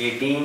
18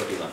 41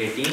18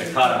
18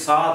7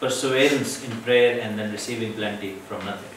perseverance in prayer and then receiving plenty from nothing।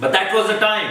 But that was the time।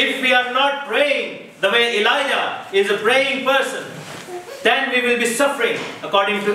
If we are not praying the way Elijah is a praying person, then we will be suffering according to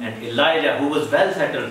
and Elijah who was well settled,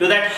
to that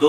2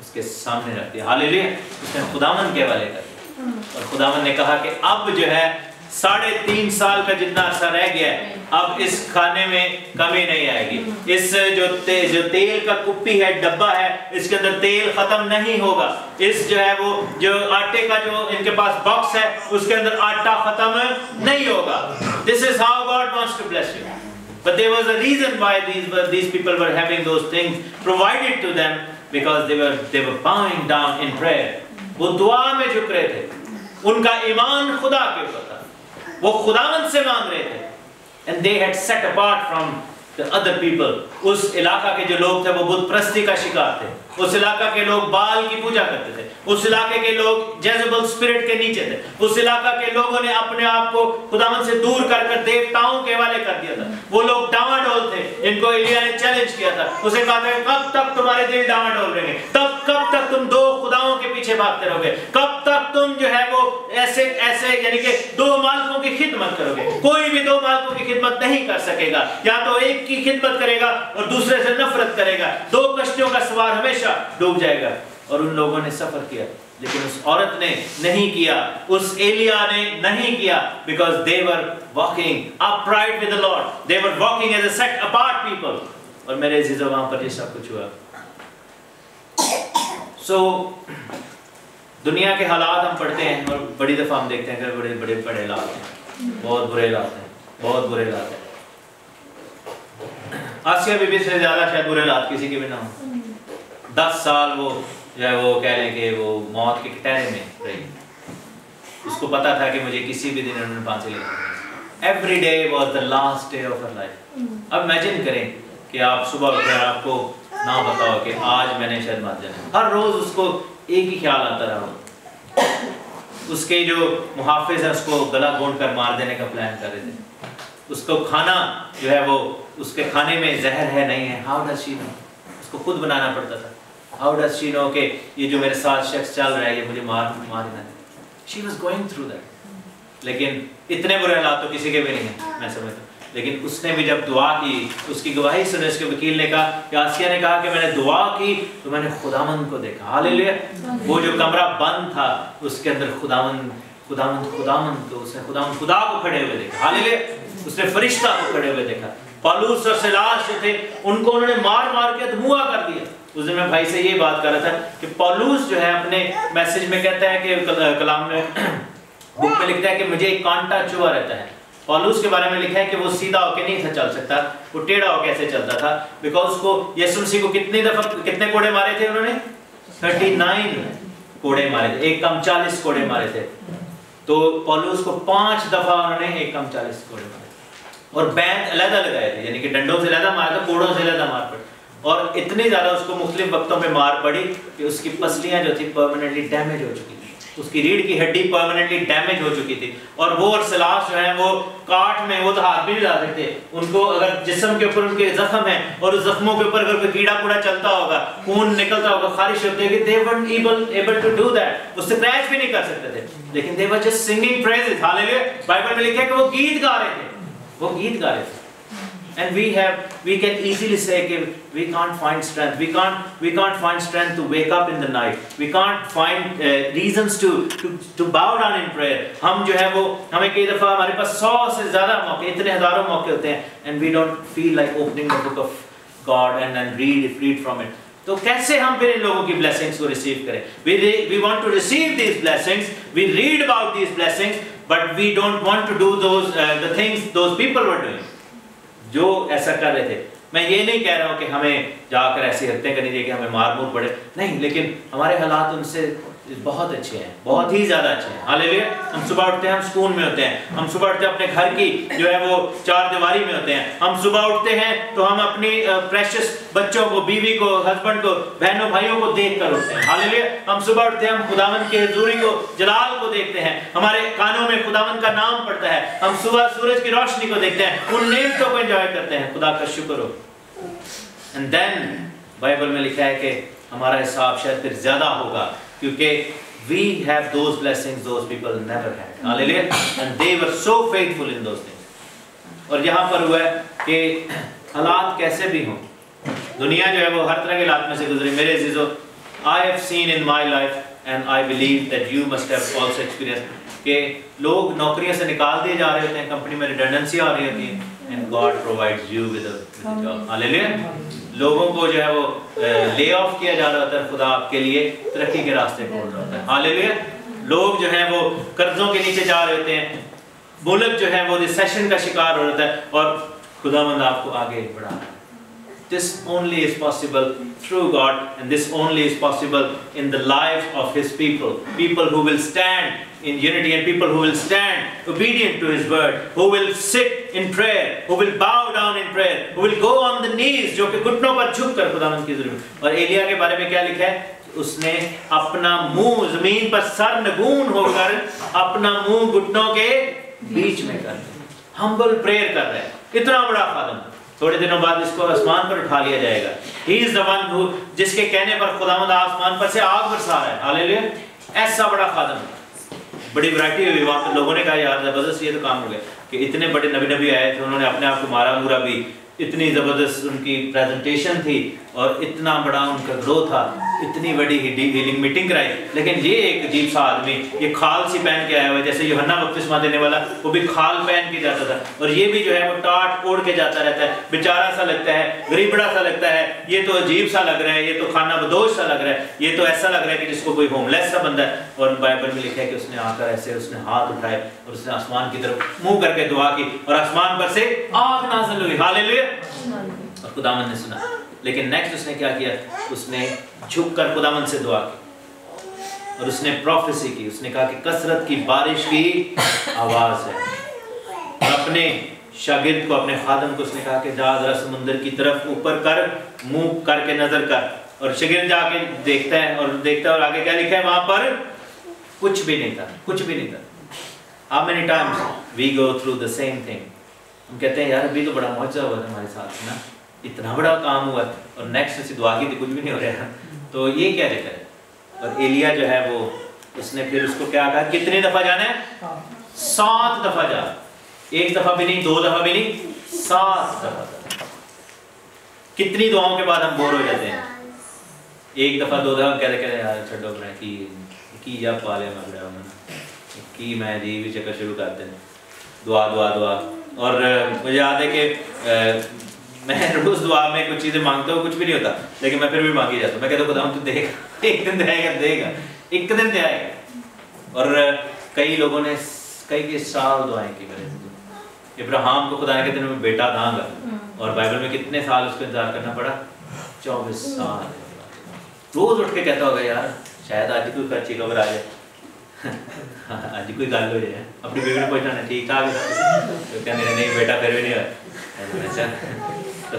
اس کے سامنے رکھ دیا. ہاللیلویا. اس نے خداوند کے حوالے کر دیا اور خداوند نے کہا کہ اب جو ہے 3.5 سال کا جتنا عرصہ رہ گیا ہے اب اس کھانے میں کمی نہیں آئے گی. اس جو تیل کا کپی ہے ڈبہ ہے اس کے اندر تیل ختم نہیں ہوگا. اس جو ہے وہ جو آٹے کا جو ان کے پاس باکس ہے اس کے اندر آٹا ختم نہیں ہوگا. This is how God wants to bless you. But there was a reason why these people were having those things provided to them, because they were bowing down in prayer. وہ دعا میں جھک رہے تھے. ان کا ایمان خدا کے اوپر تھا. وہ خداوند سے مانگ رہے تھے. And they had set apart from the other people. اس علاقہ کے جو لوگ تھے وہ بت پرستی کا شکار تھے. اس علاقہ کے لوگ بال کی پوجا کرتے تھے. اس علاقے کے لوگ جیزبل اسپرٹ کے نیچے تھے. اس علاقہ کے لوگوں نے اپنے آپ کو خداوند سے دور کر کر دیوتاؤں کے حوالے کر دیا تھا. وہ لوگ ڈاواں ڈول تھے. ان کو ایلیا نے چیلنج کیا تھا. اسے کہا تھا کب تک تمہارے دل ڈاواں ڈول رہیں گے؟ کب تک تم 2 خداؤں کے پیچھے بھاگتے رہو گے؟ کب تک تم جو ہے وہ ایسے یعنی کہ 2 مالکوں کی خدمت کرو گے؟ کوئی بھی 2 مالکوں کی خدمت نہیں کر سکے گا. یا تو ایک کی خدمت کرے گا اور دوسرے سے نفرت کرے گا. 2 کشتیوں کا سوار ہمیشہ ڈوب جائے گا. اور ان لوگوں نے سفر کیا لیکن اس عورت نے نہیں کیا. اس ایلیا نے نہیں کیا. Because they were walking upright with the Lord. They were walking as a set apart people. اور میرے عزیزو وہاں پر یہ سب کچھ ہوا. دنیا کے حالات ہم پڑھتے ہیں اور بڑی دفعہ ہم دیکھتے ہیں کہ بڑے حالات ہیں. بہت برے حالات ہیں. بہت برے حالات ہیں. آسیہ بی بی سے زیادہ شاید برے حالات کسی کے بھی نہ ہوں. 10 سال وہ جو ہے وہ کہہ لیں کہ وہ موت کے کٹہرے میں رہی. اس کو پتا تھا کہ مجھے کسی بھی دن انہوں نے پھانسی لگانی. Every day was the last day of her life. اب امیجن کریں کہ آپ صبح اٹھ کر آپ کو نہ پتا ہو کہ آج میں نے شاید مر جانا. ہر روز اس کو ایک ہی خیال آتا رہا. اس کے جو محافظ ہیں اس کو گلا گھونٹ کر مار دینے کا پلان کر رہے تھے. اس کو کھانا جو ہے وہ اس کے کھانے میں زہر ہے نہیں ہے. ہاؤ ڈز شی نو؟ اس کو خود بنانا پڑتا تھا. ہاؤ ڈز شی نو کہ یہ جو میرے ساتھ شخص چل رہا ہے یہ مجھے مارنا ہے. She was going through that. لیکن اتنے برے حالات تو کسی کے بھی نہیں ہیں میں سمجھتا ہوں. لیکن اس نے بھی جب دعا کی اس کی گواہی سنے. اس کے وکیل نے کہا کہ آسیہ نے کہا کہ میں نے دعا کی تو میں نے خداوند کو دیکھا. ہاللیلویا. وہ جو کمرہ بند تھا اس کے اندر خداوند کو اس نے خدا کو کھڑے ہوئے دیکھا. ہاللیلویا. اس نے فرشتہ کو کھڑے ہوئے دیکھا. پالوس اور سیلاس جو تھے ان کو انہوں نے مار کے دھواں کر دیا. اس دن میں بھائی سے یہ بات کر رہا تھا کہ پالوس جو ہے اپنے میسج میں کہتا ہے کہ کلام میں بک میں لکھتا ہے کہ مجھے ایک کانٹا چبھا رہتا ہے. پالوس کے بارے میں لکھا ہے کہ وہ سیدھا ہو کے نہیں تھا چل سکتا. وہ ٹیڑھا ہو کے ایسے چلتا تھا. بیکاز اس کو یسوع مسیح کو کتنے کوڑے مارے تھے انہوں نے؟ 39 کوڑے مارے تھے. ایک کم 40 کوڑے مارے تھے. تو پالوس کو 5 دفعہ انہوں نے ایک کم 40 کوڑے مارے اور بینڈ علیحدہ لگائے تھے. یعنی کہ ڈنڈوں سے علیحدہ مارا تھا, کوڑوں سے علیحدہ مار پڑی. اور اتنی زیادہ اس کو مختلف وقتوں پہ مار پڑی کہ اس کی پسلیاں جو تھی پرماننٹلی ڈیمیج ہو چکی تھی. اس کی ریڑھ کی ہڈی پرماننٹلی ڈیمیج ہو چکی تھی. اور وہ اور سلاس جو ہیں وہ کاٹ میں وہ تو ہاتھ بھی نہیں لا سکتے. ان کو اگر جسم کے اوپر ان کے زخم ہیں اور اس زخموں کے اوپر اگر کوئی کیڑا کوڑا چلتا ہوگا, خون نکلتا ہوگا, خارش ہوتی ہے کہ they weren't able to do that. اس سے اسکریچ بھی نہیں کر سکتے تھے. لیکن they were just singing praises. Hallelujah. Bible میں لکھا ہے کہ وہ گیت گا رہے تھے. وہ گیت گا رہے تھے. And we can easily say that we can't find strength. We can't find strength to wake up in the night. We can't find reasons to bow down in prayer. ہم جو ہے وہ ہمیں کئی دفعہ ہمارے پاس 100 سے زیادہ موقع, اتنے ہزاروں موقع ہوتے ہیں and we don't feel like opening the book of God and then read from it. تو کیسے ہم پھر ان لوگوں کی blessings کو receive کریں؟ We want to receive these blessings. We read about these blessings, but we don't want to do the things those people were doing. جو ایسا کر رہے تھے. میں یہ نہیں کہہ رہا ہوں کہ ہمیں جا کر ایسی حرکتیں کرنی چاہیے کہ ہمیں مار مور پڑے, نہیں, لیکن ہمارے حالات ان سے بہت اچھے ہیں, بہت ہی زیادہ اچھے ہیں. ہاللیلویا. ہم صبح اٹھتے ہیں, ہم سکون میں ہوتے ہیں. ہم صبح اٹھتے ہیں اپنے گھر کی جو ہے وہ 4 دیواری میں ہوتے ہیں. ہم صبح اٹھتے ہیں تو ہم اپنی پریشس بچوں کو, بیوی کو, ہسبینڈ کو, بہنوں بھائیوں کو دیکھ کر اٹھتے ہیں. ہاللیلویا. ہم صبح اٹھتے ہیں, ہم خداوند کی حضوری کو, جلال کو دیکھتے ہیں. ہمارے کانوں میں خداوند کا نام پڑتا ہے. ہم صبح سورج کی روشنی کو دیکھتے ہیں, ان نعمتوں کو انجوائے کرتے ہیں. خدا کا شکر ہو. And then بائبل میں لکھا ہے کہ ہمارا حساب شاید پھر زیادہ ہوگا کیونکہ we have those blessings those people never had. Hallelujah. And they were so faithful in those things. اور یہاں پر ہوا ہے کہ حالات کیسے بھی ہوں, دنیا جو ہے وہ ہر طرح کے حالات میں سے گزری. میرے عزیزو, I have seen in my life and I believe that you must have also experienced کہ لوگ نوکریوں سے نکال دیے جا رہے ہوتے ہیں, کمپنی میں ریڈنڈنسی آ رہی ہوتی ہے, and God provides you with a job. ہاللیلویا. لوگوں کو جو ہے وہ لے آف کیا جا رہا ہوتا ہے, خدا آپ کے لیے ترقی کے راستے کھول رہا ہوتا ہے. ہاللیلویا. لوگ جو ہیں وہ قرضوں کے نیچے جا رہے ہوتے ہیں, ملک جو ہے وہ ریسیشن کا شکار ہو رہا ہے, اور خداوند آپ کو آگے بڑھا رہا ہے. This only is possible through God, and this only is possible in the life of His people. People who will stand in unity, and people who will stand obedient to His word, who will sit in prayer, who will bow down in prayer, who will go on the knees, جو کہ گھٹنوں پر جھک کر خداوند کی ضرورت. اور ایلیا کے بارے میں کیا لکھا ہے؟ اس نے اپنا منہ زمین پر سر نگون ہو کر اپنا منہ گھٹنوں کے بیچ میں کر دیا. ہمبل پریئر کر رہا ہے. اتنا بڑا خادم. تھوڑے دنوں بعد اس کو آسمان پر اٹھا لیا جائے گا. He is the one who, جس کے کہنے پر خداوند آسمان پر سے آگ برسا رہا ہے. ہاللیلویا. ایسا بڑا خادم. بڑی ورائٹی ہوئی وہاں پہ. لوگوں نے کہا یار زبردست یہ تو کام ہو گیا کہ اتنے بڑے نبی آئے تھے, انہوں نے اپنے آپ کو مارا مورا بھی, اتنی زبردست ان کی پریزنٹیشن تھی اور اتنا بڑا ان کا گرو تھا, اتنی بڑی ہیلنگ میٹنگ کرائی. لیکن یہ ایک عجیب سا آدمی, یہ کھال سی پہن کے آیا ہوا ہے, جیسے یوحنا بپتسمہ دینے والا وہ بھی کھال پہن کے جاتا تھا, اور یہ بھی جو ہے وہ ٹاٹ اوڑھ کے جاتا رہتا ہے. بیچارہ سا لگتا ہے, غریبڑا سا لگتا ہے, یہ تو عجیب سا لگ رہا ہے, یہ تو خانہ بدوش سا لگ رہا ہے, یہ تو ایسا لگ رہا ہے کہ جس کو کوئی ہوم لیس سا بندہ ہے. اور بائبل میں لکھا ہے کہ اس نے آ کر ایسے اس نے ہاتھ اٹھائے اور اس نے آسمان کی طرف منہ کر کے دعا کی, اور آسمان پر سے آگ نازل ہوئی. ہاللیلویا. اور خداوند نے سنا. لیکن نیکسٹ اس نے کیا کیا؟ اس نے جھک کر خداوند سے دعا کی اور اس نے پروفیسی کی. اس نے کہا کہ کثرت کی بارش کی آواز ہے. اور اپنے شاگرد کو, اپنے خادم کو اس نے کہا کہ جا ذرا سمندر کی طرف اوپر کر, منہ کر کے نظر کر. اور شاگرد جا کے دیکھتا ہے اور دیکھتا ہے, اور آگے کیا لکھا ہے وہاں پر؟ کچھ بھی نہیں تھا, کچھ بھی نہیں تھا. How many times we go through the same thing. ہم کہتے ہیں یار ابھی تو بڑا معجزہ ہوا تھا ہمارے ساتھ نا, اتنا بڑا کام ہوا, اور نیکسٹ سے دعا کی تو کچھ بھی نہیں ہو رہا. تو یہ کیا ذکر ہے؟ اور ایلیا جو ہے وہ, اس نے پھر اس کو کیا کہا, کتنی دفعہ جانا ہے؟ 7 دفعہ جا. 1 دفعہ بھی نہیں, 2 دفعہ بھی نہیں, 7 دفعہ. کتنی دعاؤں کے بعد ہم بور ہو جاتے ہیں. 1 دفعہ 2 دفعہ کہتے کہتے یار چھڈو میں کی جب پالے میں کی میں جی بھی چکر شروع کرتے ہیں. دعا دعا دعا. اور مجھے یاد ہے کہ میں روز دعا میں کچھ چیزیں مانگتا ہوں, کچھ بھی نہیں ہوتا, لیکن میں پھر بھی مانگی جاتا ہوں. میں کہتا ہوں خدا ہم تو دے گا, ایک دن دے گا, دے گا, ایک دن دے آئے گا. اور کئی لوگوں نے کئی سال دعائیں کی میرے. ابراہیم کو خدا نے کہتے ہیں میں بیٹا داں گا, اور بائبل میں کتنے سال اس کو انتظار کرنا پڑا؟ 24 سال. روز اٹھ کے کہتا ہوگا یار شاید آج کوئی اچھی خبر آ جائے, آج کوئی گل ہو جائے. اپنی بیوی نے پوچھنا ہے ٹھیک ٹھاک ہے, تو کہنے نہیں بیٹا پھر بھی نہیں ہوا. اچھا, تو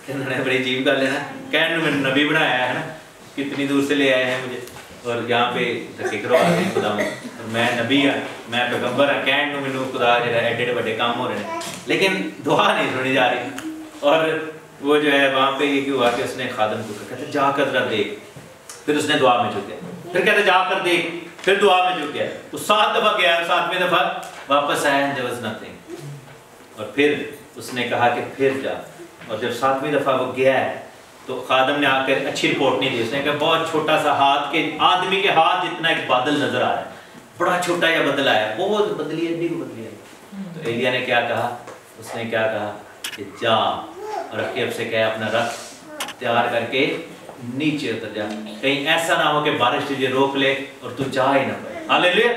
انہوں نے بڑی عجیب گل ہے نا, کہنے میں نبی بنایا ہے نا, کتنی دور سے لے آئے ہیں مجھے, اور یہاں پہ دھکے کروا رہے ہیں خدا, اور میں نبی ہوں, میں پیغمبر ہوں, کہنے میں خدا جو ہے ایڈے بڑے کام ہو رہے ہیں, لیکن دعا نہیں سنی جا رہی. اور وہ جو ہے وہاں پہ یہ ہوا کہ اس نے خادم کو کہتے جا کر ذرا دیکھ. پھر اس نے دعا میں جھک گیا, پھر کہتے جا کر دیکھ, پھر دعا میں جھک گیا. وہ 7 دفعہ گیا, 7ویں دفعہ واپس آیا, there was nothing. اور پھر اس نے کہا کہ پھر جا. اور جب 7ویں دفعہ وہ گیا ہے تو خادم نے آ کر اچھی رپورٹ نہیں دی. اس نے کہا بہت چھوٹا سا ہاتھ کے, آدمی کے ہاتھ جتنا ایک بادل نظر آ رہا ہے, بڑا چھوٹا یہ بدل آیا, بہت بدلی ہے, نہیں بدلی ہے. تو ایلیا نے کیا کہا؟ اس نے کیا کہا کہ جا اور رقیب سے کہا اپنا رخ تیار کر کے نیچے اتر جا, کہیں ایسا نہ ہو کہ بارش تجھے روک لے اور تو جا ہی نہ پائے. ہاللیلویا.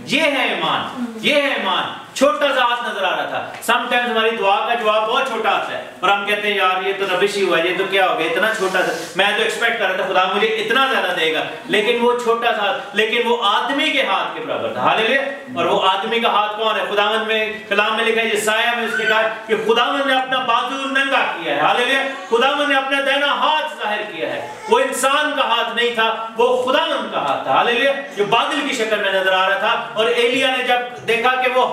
یہ ہے ایمان, یہ ہے ایمان. چھوٹا سا ہاتھ نظر آ رہا تھا. سم ٹائمز ہماری دعا کا جواب بہت چھوٹا آتا ہے, اور ہم کہتے ہیں یار یہ تو ربش ہی ہوا, یہ تو کیا ہو گیا, اتنا چھوٹا سا, میں تو ایکسپیکٹ کر رہا تھا خدا مجھے اتنا زیادہ دے گا, لیکن وہ چھوٹا سا, لیکن وہ آدمی کے ہاتھ کے برابر تھا. ہاللیلویا. اور وہ آدمی کا ہاتھ کون ہے؟ خداوند میں کلام میں لکھا ہے, یسایہ میں اس نے کہا کہ خداوند نے اپنا بازو ننگا کیا ہے. ہاللیلویا. خداوند نے اپنا دائنا ہاتھ ظاہر کیا ہے. وہ انسان کا ہاتھ نہیں تھا, وہ خداوند کا ہاتھ تھا. ہاللیلویا. جو بادل کی شکل میں نظر آ رہا تھا. اور ایلیا نے جب دیکھا کہ وہ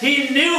He knew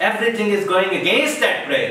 Everything is going against that prayer,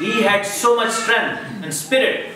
He had so much strength and spirit।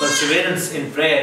perseverance in prayer।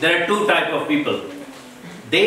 there are two type of people। They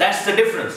That's the difference।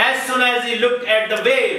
as soon as he looked at the wave,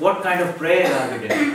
what kind of prayer are we doing?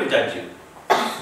to judge you?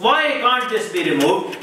Why can't this be removed?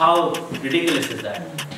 How ridiculous is that?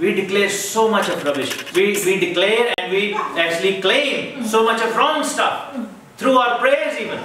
we declare so much of rubbish, we declare and we actually claim so much of wrong stuff through our prayers even।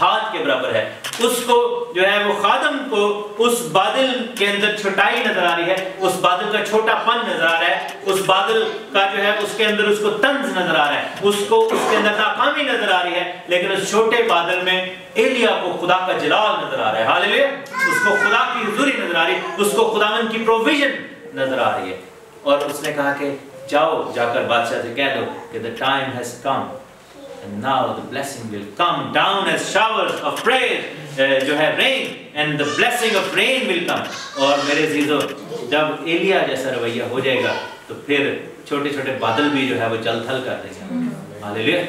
ہاتھ کے برابر ہے. اس کو جو ہے وہ خادم کو اس بادل کے اندر چھوٹائی نظر آ رہی ہے, اس بادل کا چھوٹا پن نظر آ رہا ہے, اس بادل کا جو ہے اس کے اندر اس کو طنز نظر آ رہا ہے, اس کو اس کے اندر ناکامی نظر آ رہی ہے, لیکن اس چھوٹے بادل میں ایلیا کو خدا کا جلال نظر آ رہا ہے. ہاللیلویا. اس کو خدا کی حضوری نظر آ رہی ہے, اس کو خداوند کی پروویژن نظر آ رہی ہے. اور اس نے کہا کہ جاؤ, جا کر بادشاہ سے کہہ دو کہ the time has come and now the blessing will come down as showers of praise, جو ہے rain, and the blessing of rain will come. اور میرے عزیزو, جب ایلیا جیسا رویہ ہو جائے گا تو پھر چھوٹے چھوٹے بادل بھی جو ہے وہ چل تھل کر دیں گے. ہاللیلویا.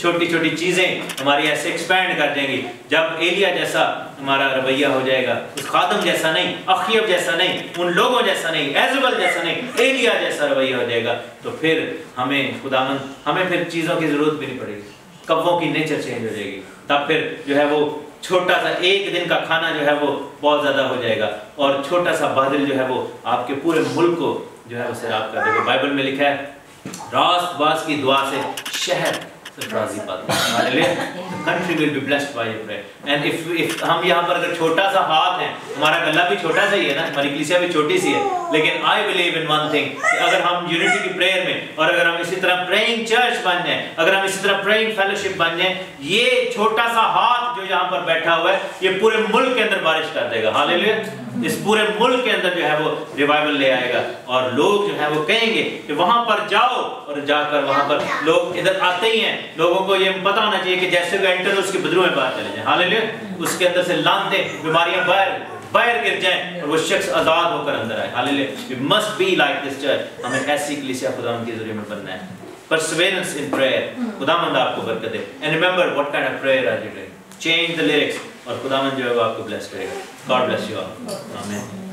چھوٹی چھوٹی چیزیں ہماری ایسے ایکسپینڈ کر دیں گی. جب ایلیا جیسا ہمارا رویہ ہو جائے گا, اس خادم جیسا نہیں, اخیب جیسا نہیں, ان لوگوں جیسا نہیں, ایزبل جیسا نہیں, ایلیا جیسا رویہ ہو جائے گا, تو پھر ہمیں پھر چیزوں کی ضرورت بھی نہیں پڑے گی. کبوں کی نیچر چینج ہو جائے گی. تب پھر جو ہے وہ چھوٹا سا ایک دن کا کھانا جو ہے وہ بہت زیادہ ہو جائے گا, اور چھوٹا سا بادل جو ہے وہ آپ کے پورے ملک کو جو ہے وہ سیراب کر دے گا. بائبل میں لکھا ہے راست باز کی دعا سے شہر راضی پاتا ہے. country will be blessed by your prayer. and if ہم یہاں پر اگر چھوٹا سا ہاتھ ہے, ہمارا گلہ بھی چھوٹا سا ہی ہے نا, ہماری کلیسیا بھی چھوٹی سی ہے, لیکن I believe in one thing, کہ اگر ہم یونٹی کی پریئر میں, اور اگر ہم اسی طرح پریئنگ چرچ بن جائیں, اگر ہم اسی طرح پریئنگ فیلوشپ بن جائیں, یہ چھوٹا سا ہاتھ جو یہاں پر بیٹھا ہوا ہے یہ پورے ملک کے اندر بارش کر دے گا. ہاللیلویا. اس پورے ملک کے اندر جو ہے وہ ریوائول لے آئے گا, اور لوگ جو ہے وہ کہیں گے کہ وہاں پر جاؤ, اور جا کر وہاں پر لوگ ادھر آتے ہی ہیں. لوگوں کو یہ پتہ ہونا چاہیے کہ جیسے وہ انٹر اس کی بدروں میں باہر چلے جائیں. ہاللیلویا. اس کے اندر سے لانتے بیماریاں باہر گر جائیں, اور وہ شخص آزاد ہو کر اندر آئے. ہاللیلویا. we must be like this church. ہمیں ایسی کلیسیا خداوند کے ذریعے میں بننا ہے. perseverance in prayer. خداوند آپ کو برکت دے. and remember what kind of prayer are you doing. change the lyrics, اور خداوند جو ہے وہ آپ کو بلیس کرے گا. God bless you all. Amen.